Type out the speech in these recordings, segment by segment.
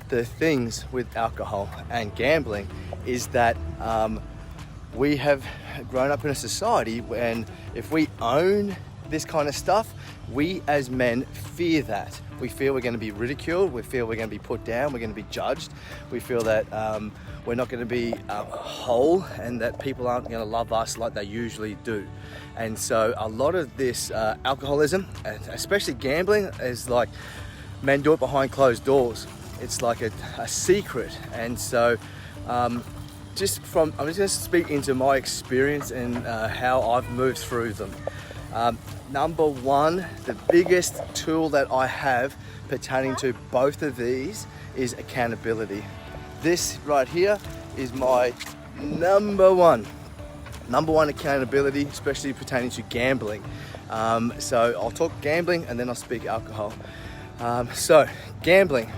the things with alcohol and gambling is that we have grown up in a society when if we own this kind of stuff, we as men fear that. We feel we're going to be ridiculed, we feel we're going to be put down, we're going to be judged, we feel that we're not going to be whole and that people aren't going to love us like they usually do. And so a lot of this alcoholism, and especially gambling, is like men do it behind closed doors. It's like a secret. And so I'm just going to speak into my experience and how I've moved through them. Number one, the biggest tool that I have pertaining to both of these is accountability. This right here is my number one accountability, especially pertaining to gambling. So I'll talk gambling and then I'll speak alcohol. So gambling,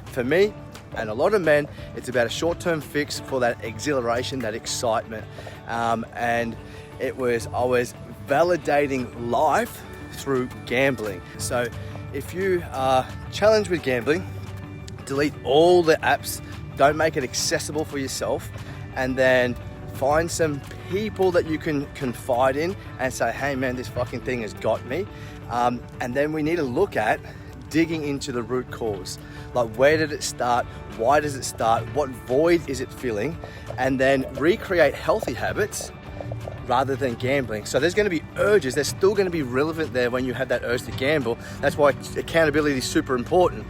for me and a lot of men, it's about a short-term fix for that exhilaration, that excitement. And I was validating life through gambling. So if you are challenged with gambling, delete all the apps, don't make it accessible for yourself, and then find some people that you can confide in and say, hey man, this fucking thing has got me. And then we need to look at digging into the root cause. Like, where did it start? Why does it start? What void is it filling? And then recreate healthy habits rather than gambling. So there's going to be urges, they're still going to be relevant there when you have that urge to gamble. That's why accountability is super important.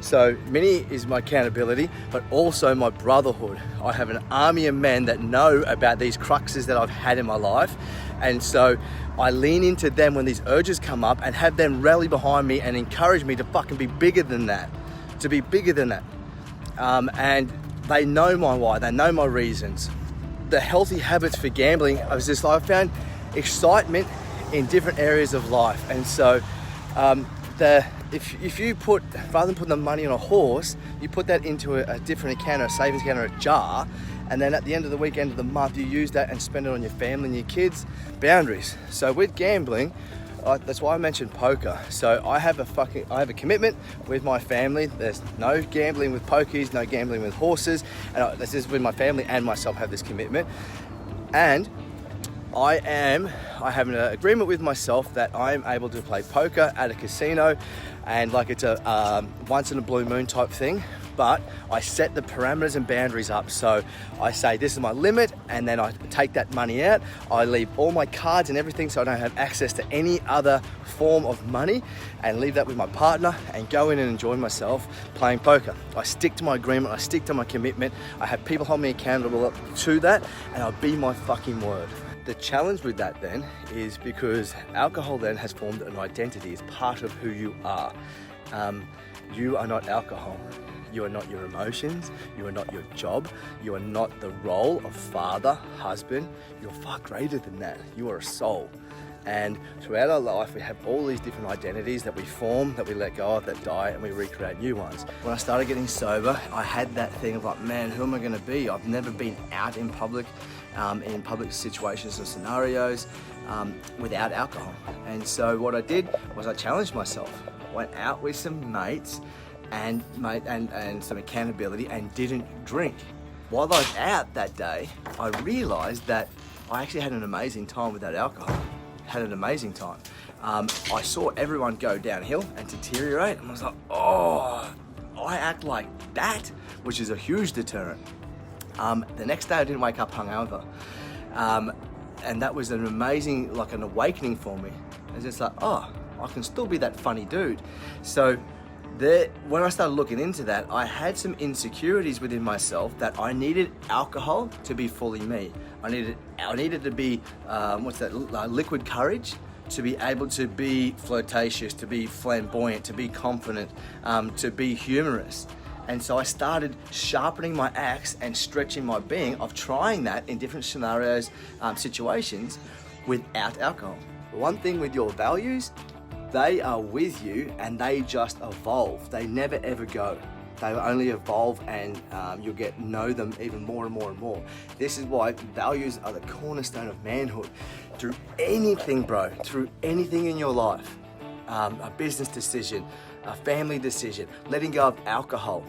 So Minnie is my accountability, but also my brotherhood. I have an army of men that know about these cruxes that I've had in my life. And so I lean into them when these urges come up and have them rally behind me and encourage me to fucking be bigger than that, and they know my why, they know my reasons. The healthy habits for gambling, I found excitement in different areas of life. And so if you put, rather than putting the money on a horse, you put that into a different account, or a savings account, or a jar, and then at the end of the week, end of the month, you use that and spend it on your family and your kids. Boundaries. So with gambling, that's why I mentioned poker. So I have a commitment with my family. There's no gambling with pokies, no gambling with horses. And this is with my family and myself have this commitment. And I have an agreement with myself that I am able to play poker at a casino, and like it's a once in a blue moon type thing. But I set the parameters and boundaries up. So I say, this is my limit, and then I take that money out. I leave all my cards and everything so I don't have access to any other form of money, and leave that with my partner and go in and enjoy myself playing poker. I stick to my agreement, I stick to my commitment. I have people hold me accountable to that, and I'll be my fucking word. The challenge with that then is because alcohol then has formed an identity. It's part of who you are. You are not alcohol. You are not your emotions, you are not your job, you are not the role of father, husband. You're far greater than that. You are a soul. And throughout our life, we have all these different identities that we form, that we let go of, that die, and we recreate new ones. When I started getting sober, I had that thing of like, man, who am I going to be? I've never been out in public situations or scenarios without alcohol. And so what I did was I challenged myself. Went out with some mates and some accountability and didn't drink. While I was out that day, I realized that I actually had an amazing time with that alcohol. Had an amazing time. I saw everyone go downhill and deteriorate, and I was like, oh, I act like that, which is a huge deterrent. The next day I didn't wake up hungover. And that was an amazing, like an awakening for me. It's just like, oh, I can still be that funny dude. So when I started looking into that, I had some insecurities within myself that I needed alcohol to be fully me. I needed to be, liquid courage, to be able to be flirtatious, to be flamboyant, to be confident, to be humorous. And so I started sharpening my axe and stretching my being of trying that in different scenarios, situations without alcohol. One thing with your values, they are with you and they just evolve. They never ever go. They only evolve, and you'll get to know them even more and more and more. This is why values are the cornerstone of manhood. Through anything, bro, through anything in your life, a business decision, a family decision, letting go of alcohol,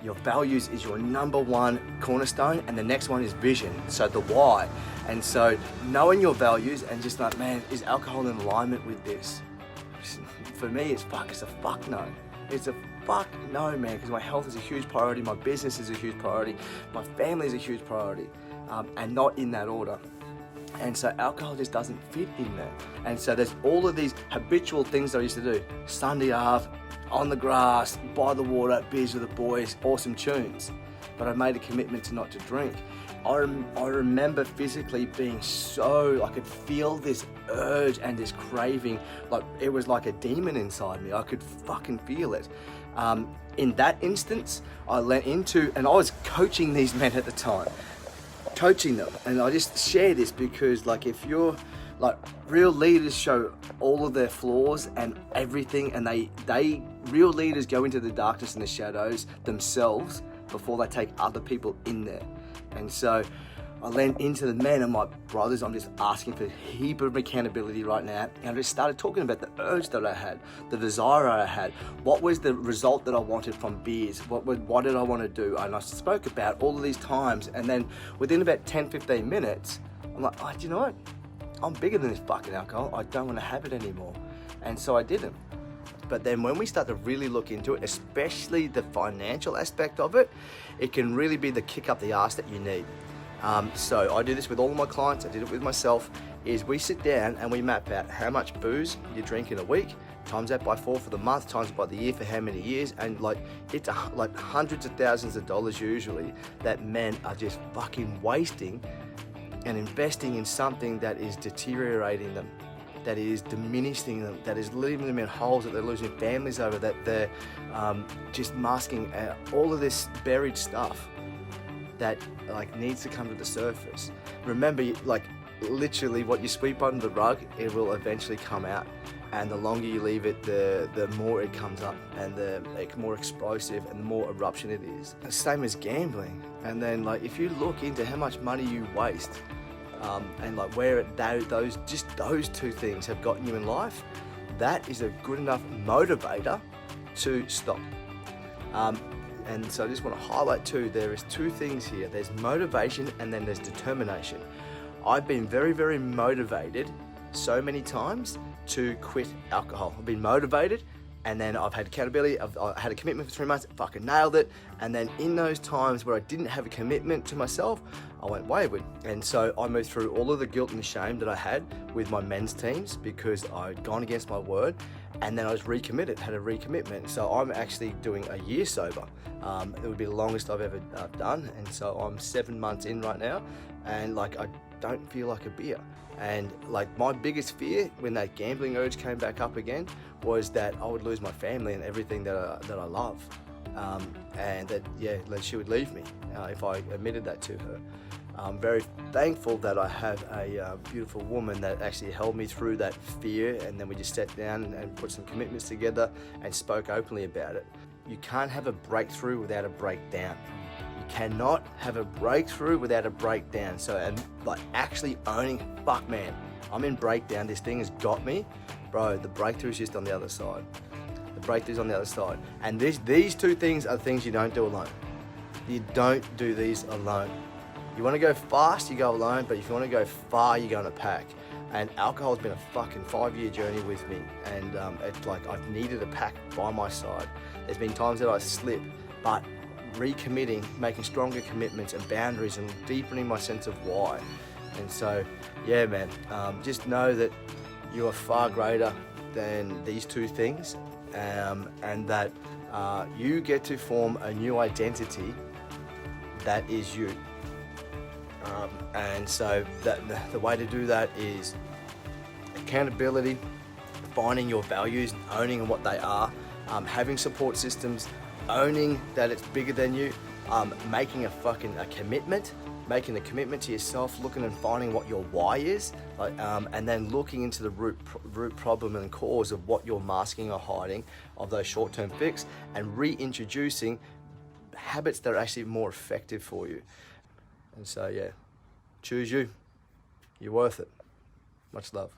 Your values is your number one cornerstone, and the next one is vision, so the why. And so knowing your values and just like, man, is alcohol in alignment with this? For me, it's a fuck no. It's a fuck no, man, because my health is a huge priority, my business is a huge priority, my family is a huge priority, and not in that order. And so alcohol just doesn't fit in there. And so there's all of these habitual things that I used to do. Sunday half, on the grass, by the water, beers with the boys, awesome tunes. But I made a commitment to not to drink. I remember physically being I could feel this urge and this craving, like it was like a demon inside me. I could fucking feel it. In that instance, I went into, and I was coaching these men at the time, coaching them. And I just share this because like if you're like, real leaders show all of their flaws and everything, and real leaders go into the darkness and the shadows themselves before they take other people in there. And so I leaned into the men and my brothers, I'm just asking for a heap of accountability right now. And I just started talking about the urge that I had, the desire I had, what was the result that I wanted from beers, what did I want to do? And I spoke about all of these times, and then within about 10-15 minutes, I'm like, oh, do you know what? I'm bigger than this fucking alcohol. I don't want to have it anymore. And so I didn't. But then when we start to really look into it, especially the financial aspect of it, it can really be the kick up the ass that you need. So I do this with all of my clients, I did it with myself, is we sit down and we map out how much booze you drink in a week, times that by 4 for the month, times by the year for how many years, and like it's like hundreds of thousands of dollars usually that men are just fucking wasting and investing in something that is deteriorating them, that is diminishing them, that is leaving them in holes, that they're losing families over, that they're just masking all of this buried stuff that like needs to come to the surface. Remember, like literally what you sweep under the rug, it will eventually come out. And the longer you leave it, the more it comes up, and the more explosive and the more eruption it is. The same as gambling. And then like if you look into how much money you waste, and like where those two things have gotten you in life, that is a good enough motivator to stop. And so I just want to highlight too, there is two things here. There's motivation and then there's determination. I've been very, very motivated so many times to quit alcohol. I've been motivated, and then I've had accountability. I had a commitment for 3 months, fucking nailed it. And then in those times where I didn't have a commitment to myself, I went wayward. And so I moved through all of the guilt and the shame that I had with my men's teams because I'd gone against my word. And then I was recommitted, had a recommitment. So I'm actually doing a year sober. It would be the longest I've ever done. And so I'm 7 months in right now. And like, I don't feel like a beer. And like my biggest fear when that gambling urge came back up again was that I would lose my family and everything that I love. And that she would leave me if I admitted that to her. I'm very thankful that I have a beautiful woman that actually held me through that fear, and then we just sat down and put some commitments together and spoke openly about it. You can't have a breakthrough without a breakdown. You cannot have a breakthrough without a breakdown. So, and like actually owning, fuck man, I'm in breakdown, this thing has got me. Bro, the breakthrough is just on the other side. The breakthrough's on the other side. And these two things are things you don't do alone. You don't do these alone. You want to go fast, you go alone, but if you want to go far, you go in a pack. And alcohol's been a fucking 5-year journey with me, and it's like I've needed a pack by my side. There's been times that I slip, but recommitting, making stronger commitments and boundaries, and deepening my sense of why. And so, yeah, man, just know that you are far greater than these two things, and that you get to form a new identity that is you. And so the way to do that is accountability, finding your values, owning what they are, having support systems, owning that it's bigger than you, making a commitment, making a commitment to yourself, looking and finding what your why is, and then looking into the root problem and cause of what you're masking or hiding of those short-term fix, and reintroducing habits that are actually more effective for you. And so, yeah, choose you. You're worth it. Much love.